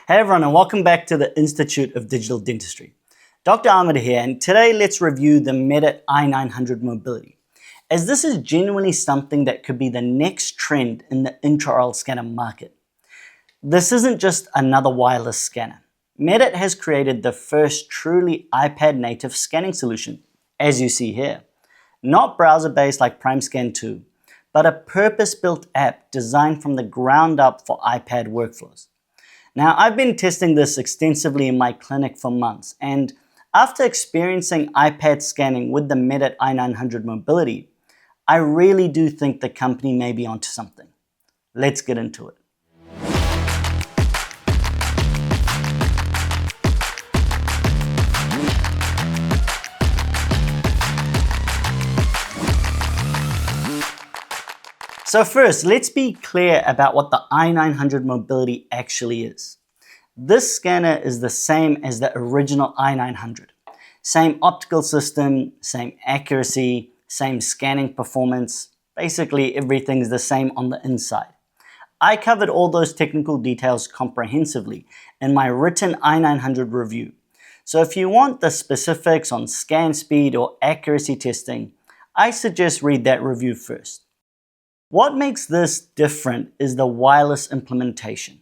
Hey everyone, and welcome back to the Institute of Digital Dentistry. Dr. Ahmad here, and today let's review the Medit i900 mobility, as this is genuinely something that could be the next trend in the intraoral scanner market. This isn't just another wireless scanner. Medit has created the first truly iPad native scanning solution, as you see here. Not browser-based like PrimeScan 2, but a purpose-built app designed from the ground up for iPad workflows. Now, I've been testing this extensively in my clinic for months, and after experiencing iPad scanning with the Medit i900 mobility, I really do think the company may be onto something. Let's get into it. So first, let's be clear about what the i900 mobility actually is. This scanner is the same as the original i900. Same optical system, same accuracy, same scanning performance. Basically, everything's the same on the inside. I covered all those technical details comprehensively in my written i900 review. So if you want the specifics on scan speed or accuracy testing, I suggest read that review first. What makes this different is the wireless implementation,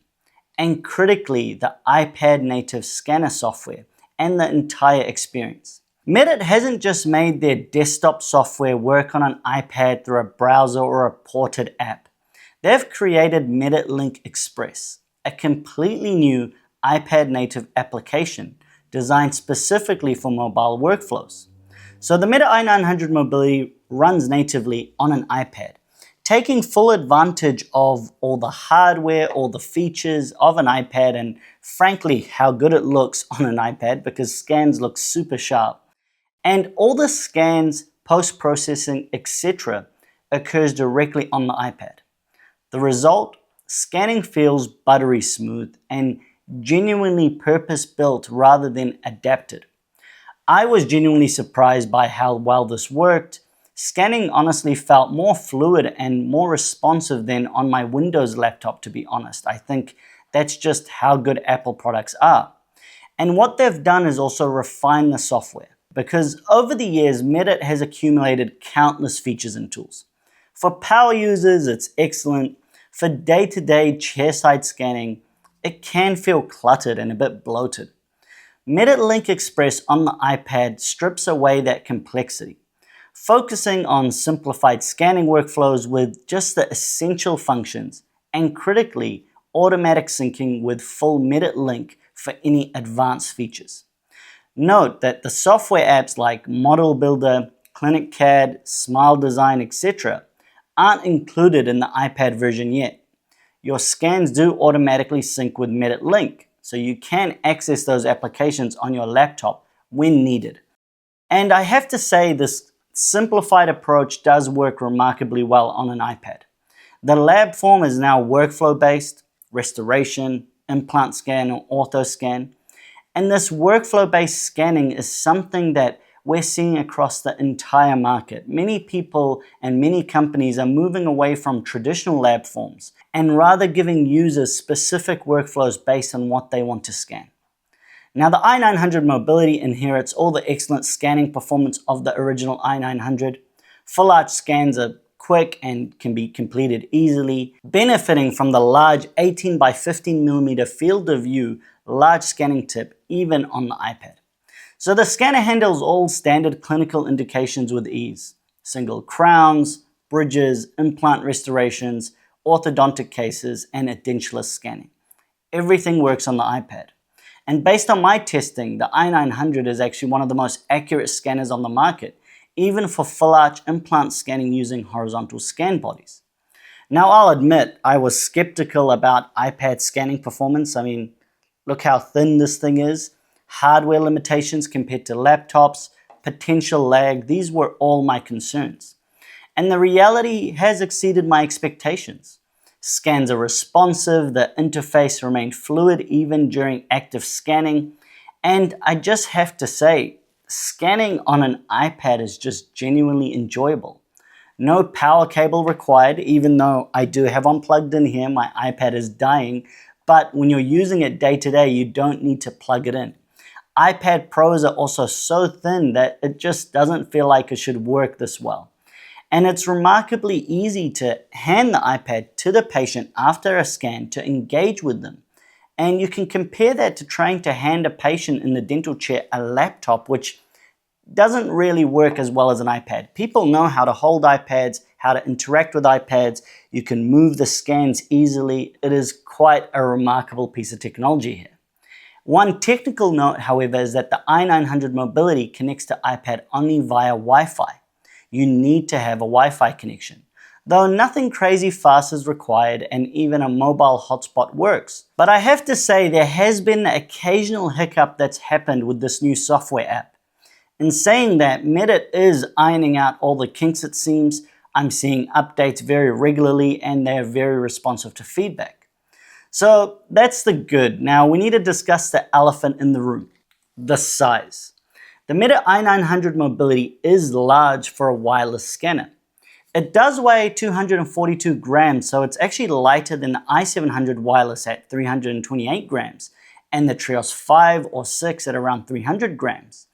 and critically, the iPad native scanner software and the entire experience. Medit hasn't just made their desktop software work on an iPad through a browser or a ported app. They've created Medit Link Express, a completely new iPad native application designed specifically for mobile workflows. So the Medit i900 mobility runs natively on an iPad, taking full advantage of all the hardware, all the features of an iPad, and frankly, how good it looks on an iPad because scans look super sharp. And all the scans, post-processing, etc. occurs directly on the iPad. The result, scanning feels buttery smooth and genuinely purpose-built rather than adapted. I was genuinely surprised by how well this worked. Scanning honestly felt more fluid and more responsive than on my Windows laptop, to be honest. I think that's just how good Apple products are. And what they've done is also refine the software, because over the years, Medit has accumulated countless features and tools. For power users, it's excellent. For day-to-day chairside scanning, it can feel cluttered and a bit bloated. Medit Link Express on the iPad strips away that complexity, focusing on simplified scanning workflows with just the essential functions, and critically, automatic syncing with full Medit Link for any advanced features. Note that the software apps like Model Builder, Clinic CAD, Smile Design, etc. aren't included in the iPad version yet. Your scans do automatically sync with Medit Link, so you can access those applications on your laptop when needed. And I have to say, this simplified approach does work remarkably well on an iPad. The lab form is now workflow-based, restoration, implant scan, or ortho scan. And this workflow-based scanning is something that we're seeing across the entire market. Many people and many companies are moving away from traditional lab forms and rather giving users specific workflows based on what they want to scan. Now, the i900 mobility inherits all the excellent scanning performance of the original i900. Full arch scans are quick and can be completed easily, benefiting from the large 18 by 15mm field of view large scanning tip even on the iPad. So the scanner handles all standard clinical indications with ease. Single crowns, bridges, implant restorations, orthodontic cases, and edentulous scanning. Everything works on the iPad. And based on my testing, the i900 is actually one of the most accurate scanners on the market, even for full arch implant scanning using horizontal scan bodies. Now, I'll admit, I was skeptical about iPad scanning performance. I mean, look how thin this thing is. Hardware limitations compared to laptops, potential lag, these were all my concerns. And the reality has exceeded my expectations. Scans are responsive, the interface remained fluid even during active scanning, and I just have to say, scanning on an iPad is just genuinely enjoyable. No power cable required, even though I do have one plugged in here, my iPad is dying, but when you're using it day to day, you don't need to plug it in. iPad Pros are also so thin that it just doesn't feel like it should work this well. And it's remarkably easy to hand the iPad to the patient after a scan to engage with them. And you can compare that to trying to hand a patient in the dental chair a laptop, which doesn't really work as well as an iPad. People know how to hold iPads, how to interact with iPads. You can move the scans easily. It is quite a remarkable piece of technology here. One technical note, however, is that the i900 Mobility connects to iPad only via Wi-Fi. You need to have a Wi-Fi connection, though nothing crazy fast is required and even a mobile hotspot works. But I have to say there has been the occasional hiccup that's happened with this new software app. In saying that, Medit is ironing out all the kinks it seems. I'm seeing updates very regularly and they're very responsive to feedback. So that's the good. Now we need to discuss the elephant in the room, the size. The Medit i900 Mobility is large for a wireless scanner. It does weigh 242 grams, so it's actually lighter than the i700 wireless at 328 grams and the Trios 5 or 6 at around 300 grams.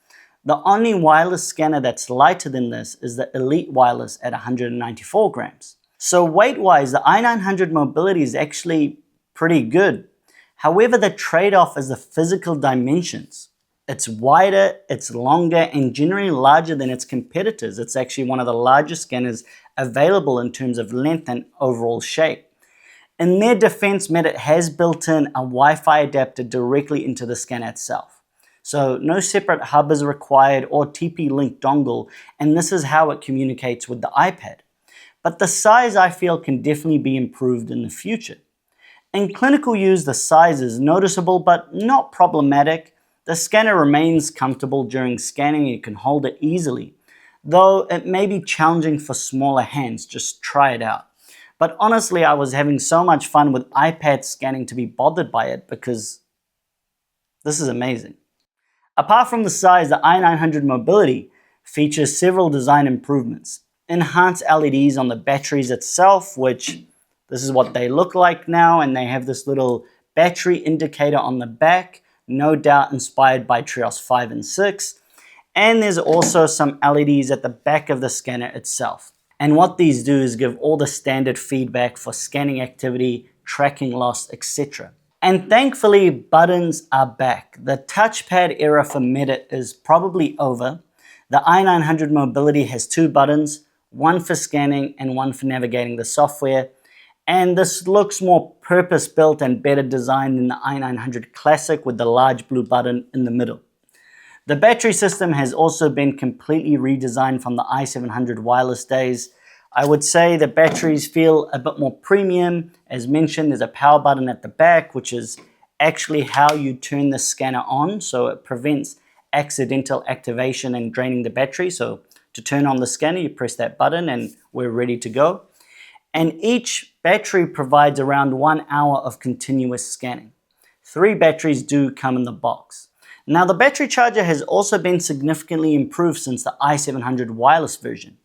The only wireless scanner that's lighter than this is the Elite Wireless at 194 grams. So weight-wise, the i900 Mobility is actually pretty good. However, the trade-off is the physical dimensions. It's wider, it's longer, and generally larger than its competitors. It's actually one of the largest scanners available in terms of length and overall shape. In their defense, Medit has built in a Wi-Fi adapter directly into the scanner itself. So no separate hub is required or TP-Link dongle, and this is how it communicates with the iPad. But the size, I feel, can definitely be improved in the future. In clinical use, the size is noticeable but not problematic. The scanner remains comfortable during scanning, you can hold it easily. Though it may be challenging for smaller hands, just try it out. But honestly, I was having so much fun with iPad scanning to be bothered by it because this is amazing. Apart from the size, the i900 Mobility features several design improvements. Enhanced LEDs on the batteries itself, which this is what they look like now, and they have this little battery indicator on the back, no doubt inspired by Trios 5 and 6. And there's also some LEDs at the back of the scanner itself. And what these do is give all the standard feedback for scanning activity, tracking loss, etc. And thankfully, buttons are back. The touchpad era for Medit is probably over. The i900 Mobility has 2 buttons, one for scanning and one for navigating the software. And this looks more purpose-built and better designed than the i900 Classic with the large blue button in the middle. The battery system has also been completely redesigned from the i700 wireless days. I would say the batteries feel a bit more premium. As mentioned, there's a power button at the back, which is actually how you turn the scanner on, so it prevents accidental activation and draining the battery. So to turn on the scanner, you press that button and we're ready to go. And each battery provides around 1 hour of continuous scanning. 3 batteries do come in the box. Now the battery charger has also been significantly improved since the i700 wireless version.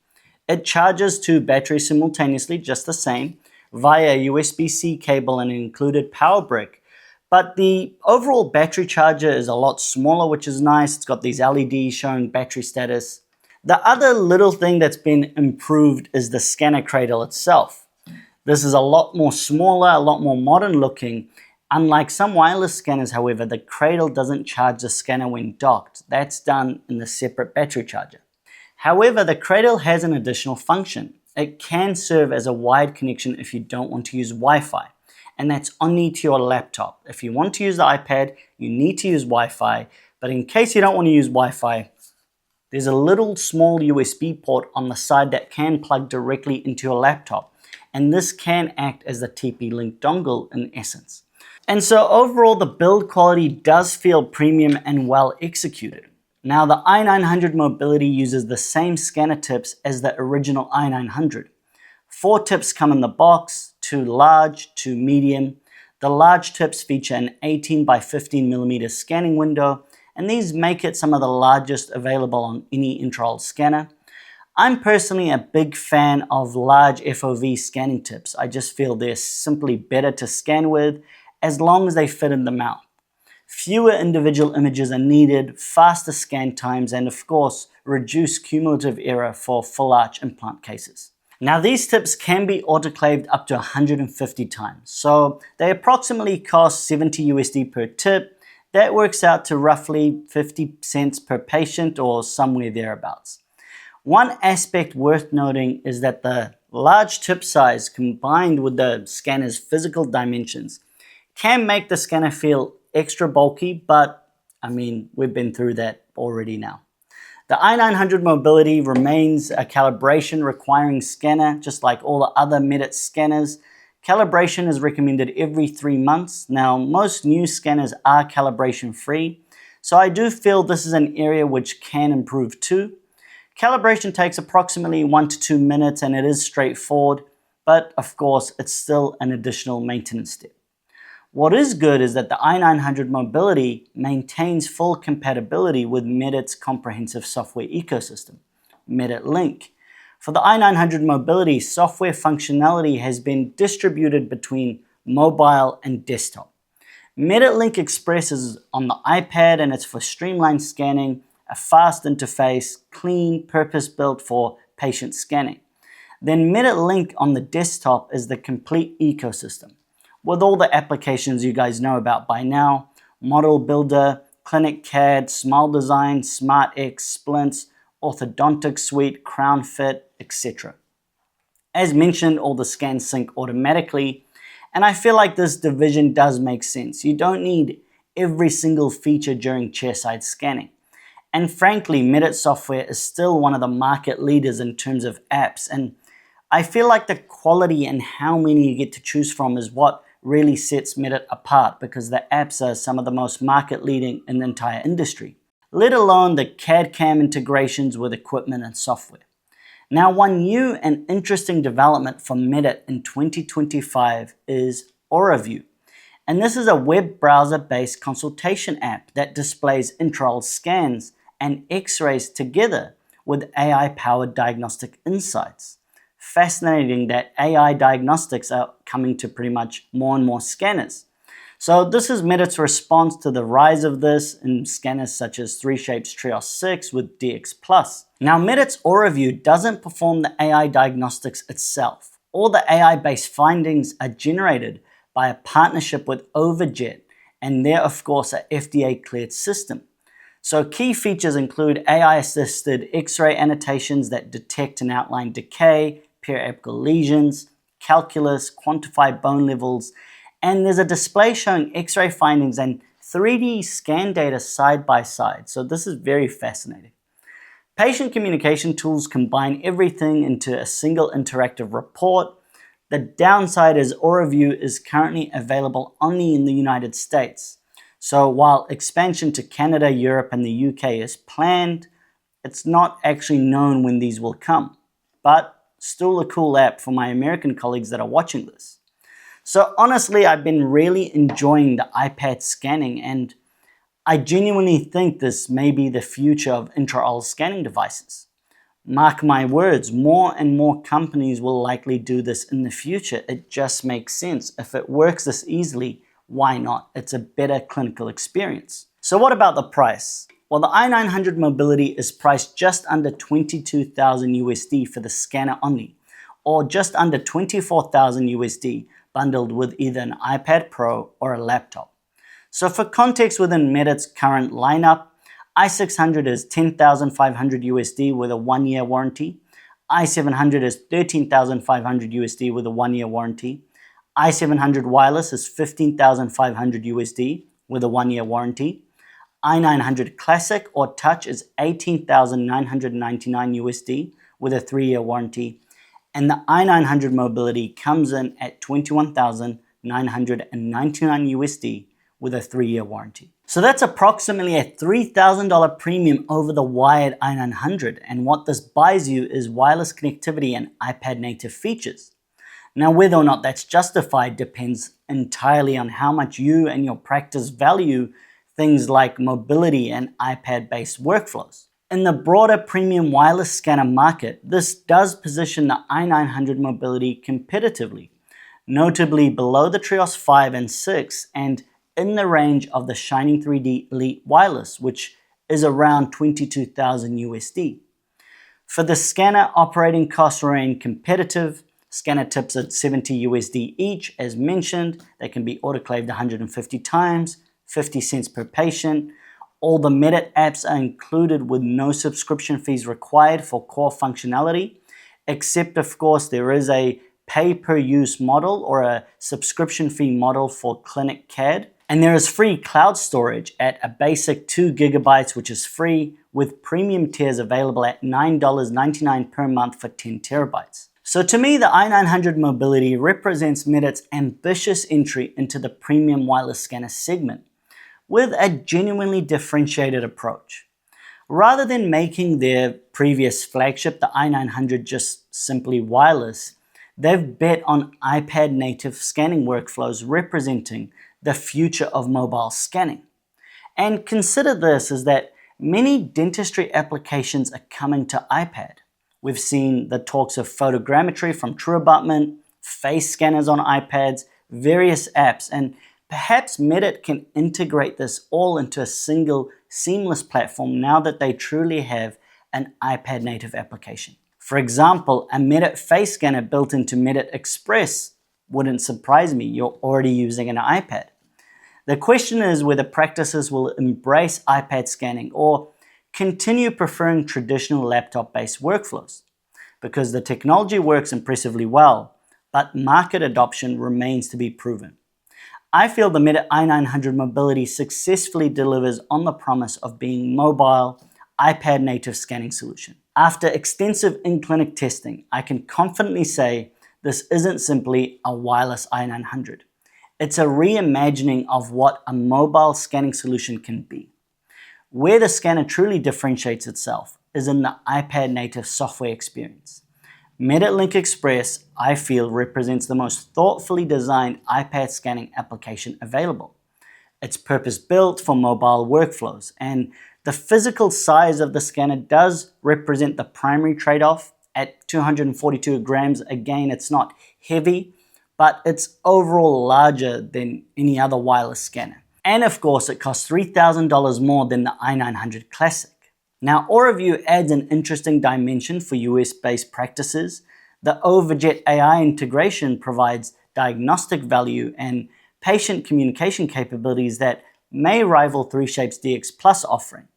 It charges 2 batteries simultaneously, just the same, via a USB-C cable and an included power brick. But the overall battery charger is a lot smaller, which is nice. It's got these LEDs showing battery status. The other little thing that's been improved is the scanner cradle itself. This is a lot more smaller, a lot more modern looking. Unlike some wireless scanners, however, the cradle doesn't charge the scanner when docked. That's done in the separate battery charger. However, the Cradle has an additional function. It can serve as a wired connection if you don't want to use Wi-Fi, and that's only to your laptop. If you want to use the iPad, you need to use Wi-Fi, but in case you don't want to use Wi-Fi, there's a little small USB port on the side that can plug directly into your laptop, and this can act as the TP-Link dongle in essence. And so overall, the build quality does feel premium and well executed. Now the i900 Mobility uses the same scanner tips as the original i900. 4 tips come in the box, 2 large, 2 medium. The large tips feature an 18 by 15 millimeter scanning window, and these make it some of the largest available on any intraoral scanner. I'm personally a big fan of large FOV scanning tips. I just feel they're simply better to scan with, as long as they fit in the mouth. Fewer individual images are needed, faster scan times, and of course, reduced cumulative error for full arch implant cases. Now, these tips can be autoclaved up to 150 times, so they approximately cost 70 USD per tip. That works out to roughly 50 cents per patient or somewhere thereabouts. One aspect worth noting is that the large tip size combined with the scanner's physical dimensions can make the scanner feel extra bulky, but I mean, we've been through that already now. The i900 Mobility remains a calibration requiring scanner, just like all the other Medit scanners. Calibration is recommended every 3 months. Now, most new scanners are calibration free, so I do feel this is an area which can improve too. Calibration takes approximately 1 to 2 minutes and it is straightforward, but of course, it's still an additional maintenance step. What is good is that the i900 Mobility maintains full compatibility with Medit's comprehensive software ecosystem, Medit Link. For the i900 Mobility, software functionality has been distributed between mobile and desktop. Medit Link Express is on the iPad and it's for streamlined scanning, a fast interface, clean, purpose-built for patient scanning. Then Medit Link on the desktop is the complete ecosystem, with all the applications you guys know about by now: Model Builder, Clinic CAD, Smile Design, SmartX, Splints, Orthodontic Suite, Crown Fit, etc. As mentioned, all the scans sync automatically, and I feel like this division does make sense. You don't need every single feature during chairside scanning. And frankly, Medit software is still one of the market leaders in terms of apps, and I feel like the quality and how many you get to choose from is what really sets Medit apart, because the apps are some of the most market leading in the entire industry, let alone the CAD/CAM integrations with equipment and software. Now, one new and interesting development from Medit in 2025 is AuraVue. And this is a web browser-based consultation app that displays intraoral scans and x-rays together with AI-powered diagnostic insights. Fascinating that AI diagnostics are coming to pretty much more and more scanners. So this is Medit's response to the rise of this in scanners such as 3Shape's Trios 6 with DX+. Now, Medit's AuraVue doesn't perform the AI diagnostics itself. All the AI-based findings are generated by a partnership with Overjet, and they're of course a FDA-cleared system. So key features include AI-assisted X-ray annotations that detect and outline decay, periapical lesions, calculus, quantify bone levels, and there's a display showing X-ray findings and 3D scan data side by side. So this is very fascinating. Patient communication tools combine everything into a single interactive report. The downside is AuraVue is currently available only in the United States. So while expansion to Canada, Europe, and the UK is planned, it's not actually known when these will come. But still a cool app for my American colleagues that are watching this. So honestly, I've been really enjoying the iPad scanning, and I genuinely think this may be the future of intraoral scanning devices. Mark my words, more and more companies will likely do this in the future. It just makes sense. If it works this easily, why not? It's a better clinical experience. So what about the price? Well, the i900 Mobility is priced just under 22,000 USD for the scanner only, or just under 24,000 USD bundled with either an iPad Pro or a laptop. So for context within Medit's current lineup, i600 is 10,500 USD with a 1-year warranty, i700 is 13,500 USD with a 1-year warranty, i700 Wireless is 15,500 USD with a 1-year warranty, i900 Classic or Touch is 18,999 USD with a 3-year warranty, and the i900 Mobility comes in at 21,999 USD with a 3-year warranty. So that's approximately a $3,000 premium over the wired i900, and what this buys you is wireless connectivity and iPad native features. Now, whether or not that's justified depends entirely on how much you and your practice value things like mobility and iPad-based workflows. In the broader premium wireless scanner market, this does position the i900 Mobility competitively. notably below the Trios 5 and 6 and in the range of the Shining 3D Elite Wireless, which is around $22,000 USD. For the scanner, operating costs remain competitive. Scanner tips at 70 USD each. As mentioned, they can be autoclaved 150 times, 50 cents per patient. All the Medit apps are included with no subscription fees required for core functionality, except of course there is a pay-per-use model or a subscription fee model for Clinic CAD. And there is free cloud storage at a basic 2 gigabytes, which is free, with premium tiers available at $9.99 per month for 10 terabytes. So to me, the i900 Mobility represents Medit's ambitious entry into the premium wireless scanner segment with a genuinely differentiated approach. Rather than making their previous flagship, the i900, just simply wireless, they've bet on iPad native scanning workflows representing the future of mobile scanning. And consider this is that many dentistry applications are coming to iPad. We've seen the talks of photogrammetry from True Abutment, face scanners on iPads, various apps, and perhaps Medit can integrate this all into a single seamless platform now that they truly have an iPad native application. For example, a Medit face scanner built into Medit Express wouldn't surprise me. You're already using an iPad. The question is whether practices will embrace iPad scanning or continue preferring traditional laptop-based workflows, because the technology works impressively well, but market adoption remains to be proven. I feel the Medit i900 Mobility successfully delivers on the promise of being mobile, iPad native scanning solution. After extensive in-clinic testing, I can confidently say this isn't simply a wireless i900. It's a reimagining of what a mobile scanning solution can be. Where the scanner truly differentiates itself is in the iPad native software experience. Medit Link Express, I feel, represents the most thoughtfully designed iPad scanning application available. It's purpose-built for mobile workflows, and the physical size of the scanner does represent the primary trade-off. At 242 grams, again, it's not heavy, but it's overall larger than any other wireless scanner. And of course, it costs $3,000 more than the i900 Classic. Now, AuraVue adds an interesting dimension for US-based practices. The Overjet AI integration provides diagnostic value and patient communication capabilities that may rival 3Shape's DX Plus offering.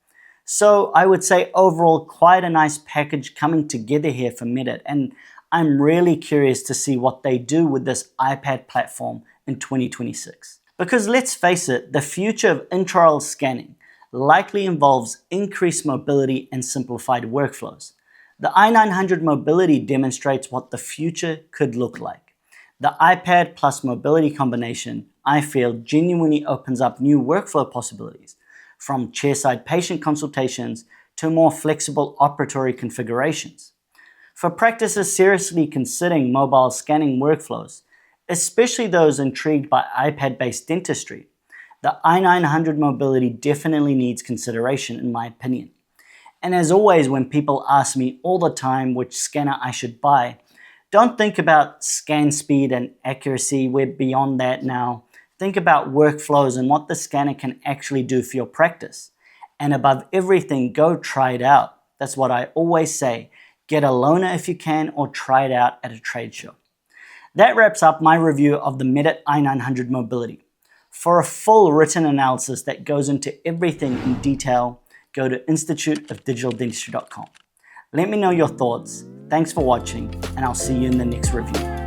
So I would say overall quite a nice package coming together here for Medit, and I'm really curious to see what they do with this iPad platform in 2026. Because let's face it, the future of intraoral scanning likely involves increased mobility and simplified workflows. The i900 Mobility demonstrates what the future could look like. The iPad plus mobility combination, I feel, genuinely opens up new workflow possibilities, from chairside patient consultations to more flexible operatory configurations. For practices seriously considering mobile scanning workflows, especially those intrigued by iPad-based dentistry, the i900 Mobility definitely needs consideration, in my opinion. And as always, when people ask me all the time which scanner I should buy, don't think about scan speed and accuracy. We're beyond that now. Think about workflows and what the scanner can actually do for your practice. And above everything, go try it out. That's what I always say. Get a loaner if you can, or try it out at a trade show. That wraps up my review of the Medit i900 Mobility. For a full written analysis that goes into everything in detail, go to instituteofdigitaldentistry.com. Let me know your thoughts. Thanks for watching, and I'll see you in the next review.